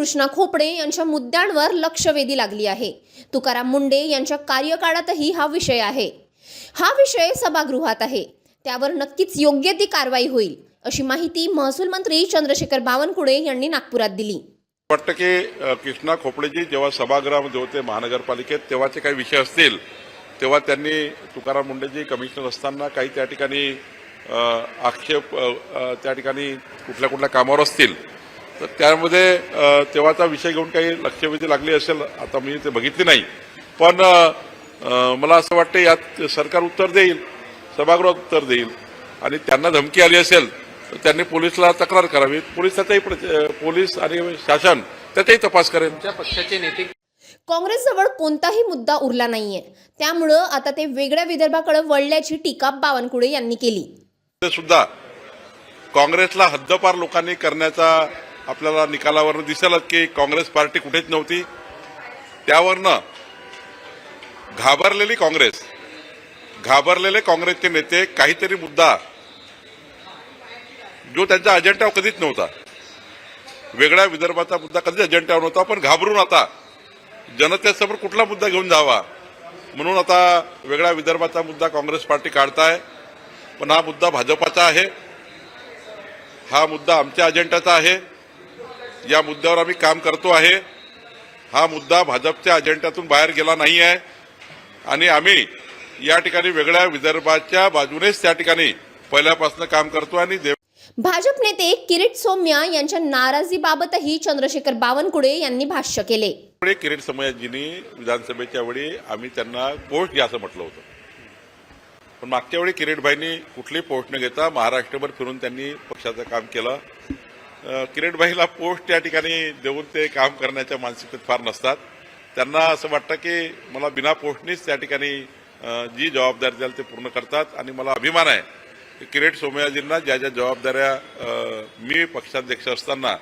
कृष्णा खोपडे यांच्या मुद्द्यांवर लक्षवेधी लागली आहे। तुकाराम मुंढे यांच्या कार्यकाळातही हा विषय आहे। हा विषय सभागृहात आहे, त्यावर नक्कीच योग्य ती कारवाई होईल अशी माहिती महसूल मंत्री चंद्रशेखर बावनकुळे यांनी नागपुरात दिली। वाटतं की कृष्णा खोपडेजी जेव्हा सभागृहामध्ये होते महानगरपालिकेत तेव्हाचे काही विषय असतील तेव्हा त्यांनी तुकाराम मुंढेजी कमिशनर असताना काही त्या ठिकाणी आक्षेप त्या ठिकाणी कुठल्या कुठल्या कामावर असतील तर त्यामध्ये तेव्हाचा विषय घेऊन काही लक्षवेधी लागली असेल, आता मी ते बघितली नाही, पण मला असं वाटतं यात सरकार उत्तर देईल, सभागृहात उत्तर देईल आणि त्यांना धमकी आली असेल तर त्यांनी पोलिसला तक्रार करावी, पोलीस आणि शासन त्याचाही तपास करेल। पक्षाचे नेते काँग्रेसजवळ कोणताही मुद्दा उरला नाहीये, त्यामुळे आता ते वेगळ्या विदर्भाकडे वळल्याची टीका बावनकुळे यांनी केली। सुद्धा काँग्रेसला हद्दपार लोकांनी करण्याचा आपल्याला निकालावरून दिसेलच की काँग्रेस पार्टी कुठेच नव्हती। त्यावरनं घाबरलेले काँग्रेसचे नेते काहीतरी मुद्दा जो त्यांच्या अजेंड्यावर कधीच नव्हता, वेगळ्या विदर्भाचा मुद्दा कधीच अजेंड्यावर नव्हता, पण घाबरून आता जनतेसमोर कुठला मुद्दा घेऊन जावा म्हणून आता वेगळ्या विदर्भाचा मुद्दा काँग्रेस पार्टी काढताय। पण हा मुद्दा भाजपाचा आहे, हा मुद्दा आमच्या अजेंड्याचा आहे, या मुद्द्यावर आम्ही काम करतो आहे। हा मुद्दा भाजपच्या अजेंड्यातून बाहेर गेला नाही आहे आणि आम्ही या ठिकाणी वेगळ्या विदर्भाच्या बाजूनेच त्या ठिकाणी पहिल्यापासून काम करतो। आणि भाजप नेते किरीट सोमय्या यांच्या नाराजीबाबतही चंद्रशेखर बावनकुळे यांनी भाष्य केले। किरीट सोमय्याजींनी विधानसभेच्या वेळी आम्ही त्यांना पोस्ट घ्या असं म्हटलं होतं, पण मागच्या वेळी किरीटभाईंनी कुठलीही पोस्ट न घेता महाराष्ट्रभर फिरून त्यांनी पक्षाचं काम केलं। किरीटभाईला पोस्ट त्या ठिकाणी देऊन ते काम करण्याच्या मानसिकतेत फार नसतात, त्यांना असं वाटतं की मला बिना पोस्टनीच त्या ठिकाणी जी जबाबदारी द्याल ते पूर्ण करतात। आणि मला अभिमान आहे की किरीट सोमय्याजींना ज्या ज्या जबाबदाऱ्या मी पक्षाध्यक्ष असताना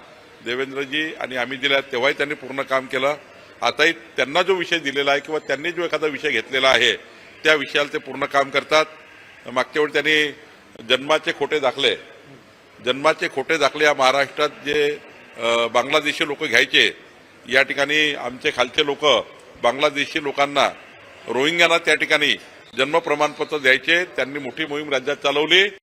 देवेंद्रजी आणि आम्ही दिल्या तेव्हाही त्यांनी पूर्ण काम केलं। आताही त्यांना जो विषय दिलेला आहे किंवा त्यांनी जो एखादा विषय घेतलेला आहे त्या विषयाला ते पूर्ण काम करतात। मागच्या वेळी त्यांनी जन्माचे खोटे दाखले या महाराष्ट्रात जे बांगलादेशी लोक घ्यायचे, या ठिकाणी आमचे खालचे लोक बांगलादेशी लोकांना रोहिंग्यांना त्या ठिकाणी जन्म प्रमाणपत्र द्यायचे, त्यांनी मोठी मोहीम राज्यात चालवली।